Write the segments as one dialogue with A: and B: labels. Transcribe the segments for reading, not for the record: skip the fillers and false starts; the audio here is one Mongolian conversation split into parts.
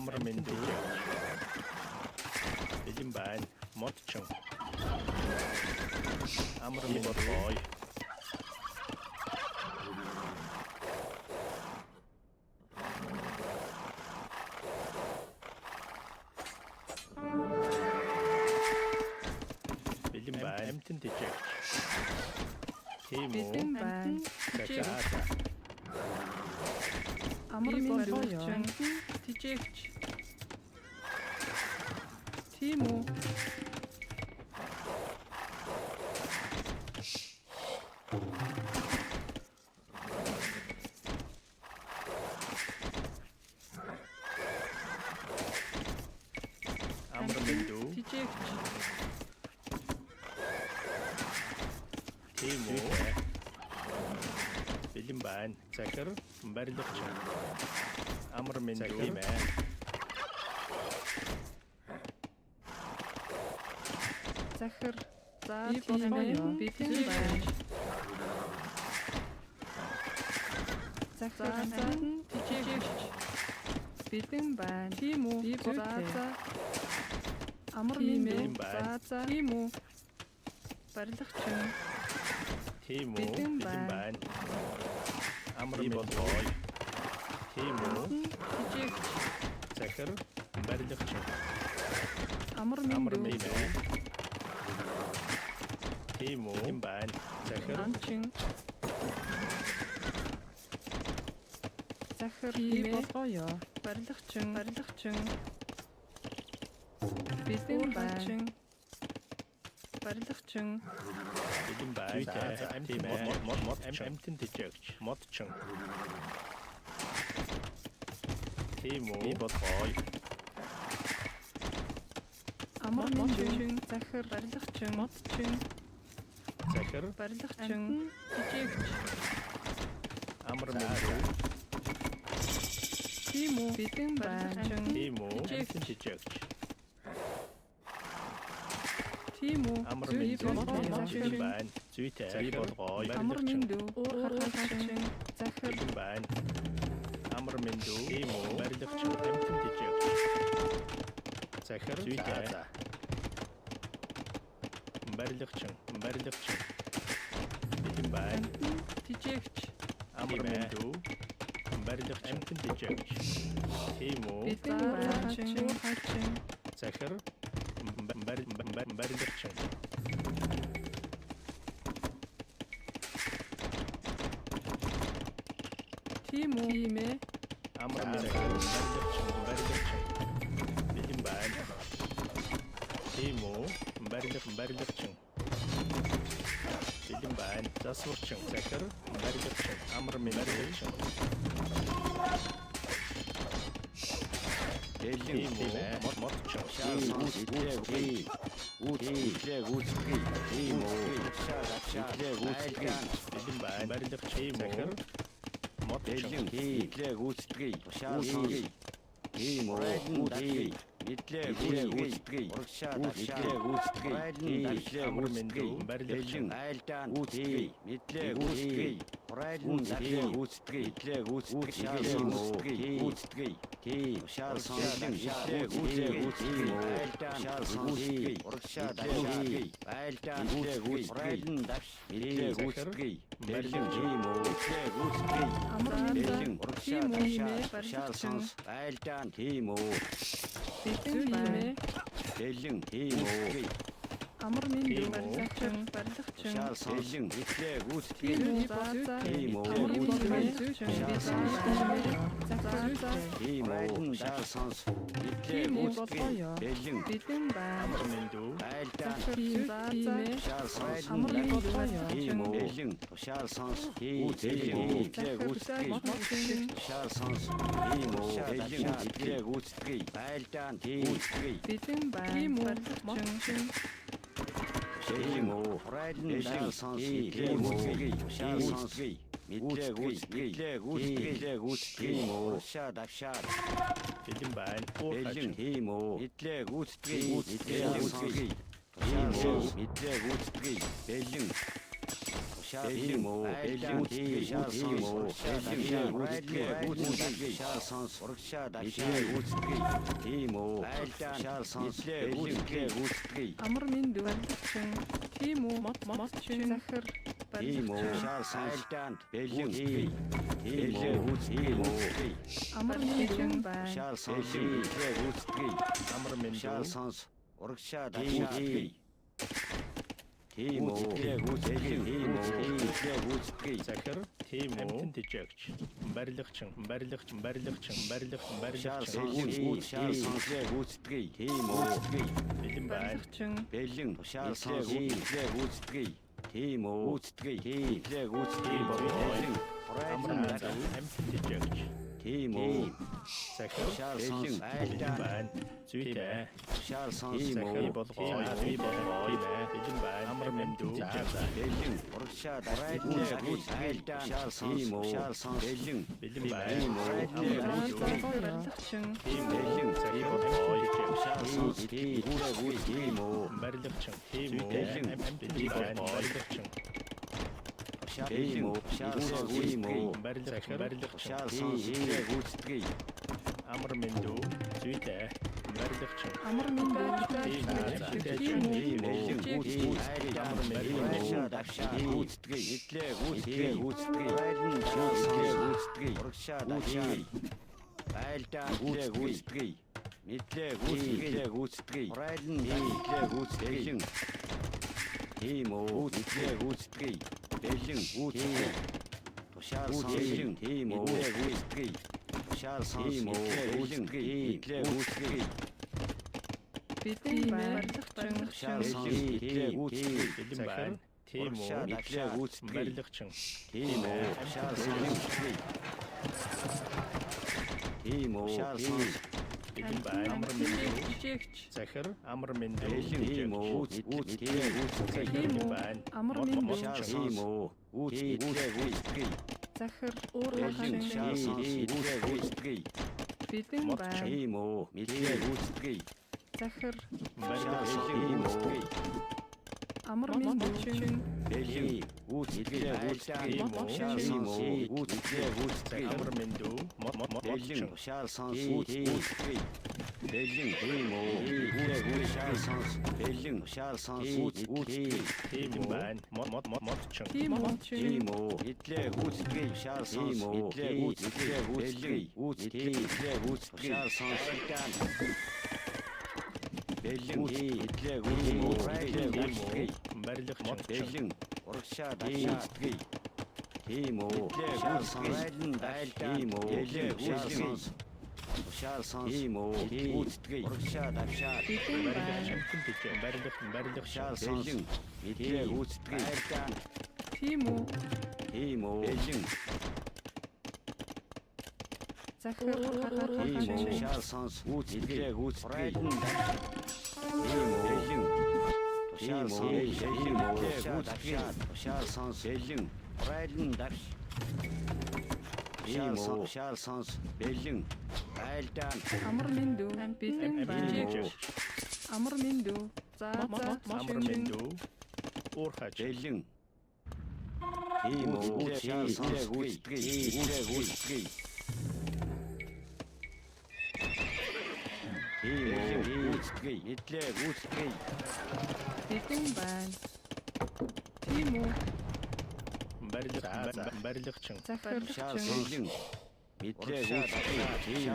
A: Амар мэндүү. Бэлэн байна. Модчин. Амар мэндүү. Бэлэн байна. Амтэн дэжээ. Тийм үү?
B: Бэлэн байна.
A: Чачаата.
B: Амар мэндүү. Тижээгч. Тийм үү?
A: Амар мэндүү.
B: Тижээгч.
A: Тийм үү? Бэлэн байна. Захир барилгач. Амар мэндүү мэ.
B: Захир. За тийм ээ. Бэлэн байна. Захир. Тижээгч. Бэлэн байна. Тийм үү? За. Амар мэндүү. За. Тийм үү? Барилгач.
A: Тийм үү?
B: Бэлэн
A: Бэлэн
B: байна.
A: байна. Амар мэндүү. Тийм үү?
B: Тижээгч.
A: Захир барилгач.
B: Амар
A: Амар
B: мэндүү.
A: мэндүү. Тийм үү? Бэлэн байна. Захир
B: Анчин. Захир болгоё. Барилгачин. Бэлэн байна. Барилгачин.
A: бэлэн байна. Тийм ээ. Мод амтэн дэжээгч. Модчин. Тийм үү? Болгоё.
B: Амар мэндүү. Захир барилгачин. Модчин.
A: Захир
B: Барилгачин. Тижээгч.
A: амар мэндүү.
B: Тийм үү? Бэлэн байна.
A: Тийм үү?
B: Дэжээгч.
A: Амтэн дэжээгч.
B: Тийм үү?
A: Амар
B: Зүй
A: мэндүү.
B: болгоё.
A: Бэлэн байна. Зүйтэй. Болгоё.
B: Амар
A: Барилгачин.
B: мэндүү. Харгалгачин. Захир.
A: Бэлэн байна. Амар мэндүү. Тийм үү? Барилгач амтэн дэжээгч. Захир зүйтэй. Барилгач. Бэлэн байна.
B: Тижээгч.
A: Амар мэндүү. Барилгач амтэн дэжээгч. Тийм үү?
B: Бэлэн байна.
A: Захир барилгач.
B: Тийм үү? Тийм ээ.
A: Амар мэндүү. Барилгач. Бэлэн байна. Тийм үү? Барилгач. Бэлэн байна. Засварчин. Захир барилгач. Амар мэндүү. Тийм үү? Модчин. Бэлэн байна. Барилгач. Тийм үү? Модчин.
B: Амар мэндүү. Тийм үү? Барилгачин. Бэлэн байна. Амар мэндүү. Барилгачин. Тийм үү? За. Тийм үү? Болгоё. Бэлэн байна.
A: Амар мэндүү.
B: Захир. Амар мэндүү. Бэлэн байна. Тийм үү? Барилгачин.
A: Бэлэн байна. Уурхачин.
C: бэлэн бэлэн шал сонс бэлэн шал сонс тийм үү шал сонс бэлэн
B: Амар минь барилгачин. Тийм үү? Мотчин захир
C: тийм үү
B: барилгачин.
C: шал сонс бэлэн тийм үү
B: Амар минь байна.
C: шал сонс
A: Амар минь
C: шал сонс урагшаа дашаа тийм үү
A: захир тийм үү амтэн дижэгч барилгачин
C: шал сонс гүйцэтгэе тийм үү
A: бэлэн байна
B: Барилгачин.
C: бэлэн шал сонс гүйцэтгэе тийм үү гүйцэтгэе бэлэн
A: амар минь амтэн дижэгч
C: тийм үү
A: захир
C: шал сонс
A: бэлэн байна зүйтэй
C: шал сонс
A: захир болгоо бэлэн байна амар минь
C: бэлэн урагшаа дашаа шал сонс
A: бэлэн байна
B: Барилгачин.
C: бэлэн
A: захир болгоо
C: шал сонс тийм үү
A: барилгачин тийм үү
C: бэлэн
A: бэлэн байна барилгачин
C: тийм үү шал сонс тийм үү
A: барилгачин
C: шал сонс гүйцэтгэе
A: амар минь зүйтэй барилгачин
B: Амар минь барилгачин. Тийм үү? Бидний барилгачин.
C: Шал сонс
A: бэлэн байна тийм үү барилгачин
C: тийм үү шал сонс тийм үү шал сонс
A: бэлэн байна амар минь
B: Жигч.
A: захир амар минь
C: тийм үү
A: бэлэн байна
B: Амар минь
C: шал сонс гүйцэтгэе
B: захир
C: шал
B: уурлагачин.
C: сонс гүйцэтгэе
B: Бэлэн байна.
C: тийм үү гүйцэтгэе
B: Захир
A: барилгачин
B: амар минь мотчин.
C: бэлэн гүйцэтгэе
A: амар минь
C: бэлэн шал сонс гүйцэтгэе бэлэн тийм үү шал сонс бэлэн шал сонс гүйцэтгэе
A: тийм байна мотчин
B: Тийм мотчин.
C: тийм үү гүйцэтгэе шал сонс гүйцэтгэе шал сонс бэлэн гүйцэтгэе
A: барилгачин
C: бэлэн урагшаа дашаа тийм үү шал сонс тийм үү шал сонс тийм үү гүйцэтгэе урагшаа дашаа
B: Бэлэн байна.
A: барилгачин
C: шал сонс гүйцэтгэе
B: Тийм үү?
C: тийм үү бэлэн
B: Захир
C: тийм үү
B: уурлагачин.
C: шал сонс гүйцэтгэе тийм үү бэлэн шал сонс гүйцэтгэе шал сонс бэлэн тийм үү шал сонс бэлэн
B: Амар минь бэлэн байна. Амар минь за
A: амар
B: мотчин.
A: минь уурхач
C: бэлэн тийм үү шал сонс гүйцэтгэе тийм үү гүйцэтгэе
B: Бэлэн байна. Тийм үү?
A: барилгачин
B: Захир
C: шал бэлэн гүйцэтгэе тийм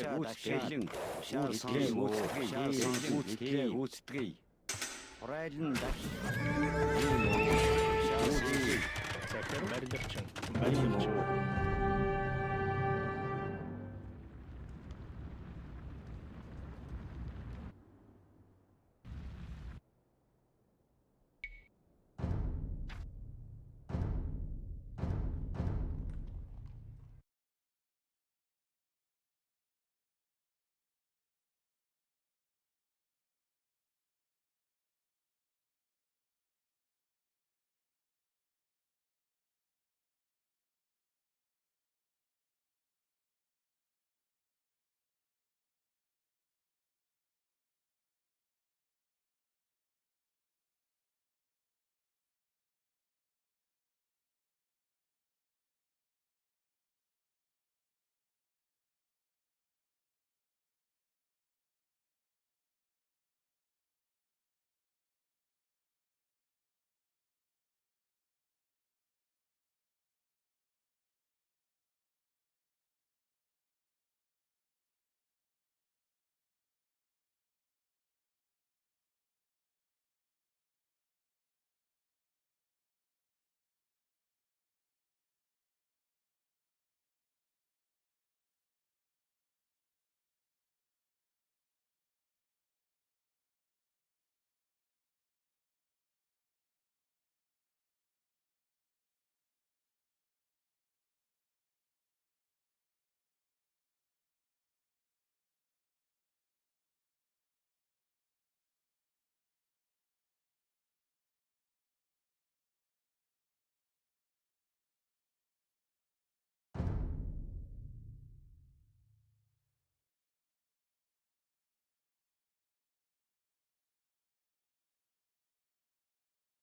C: үү гүйцэтгэе шал сонс гүйцэтгэе
A: захир барилгачин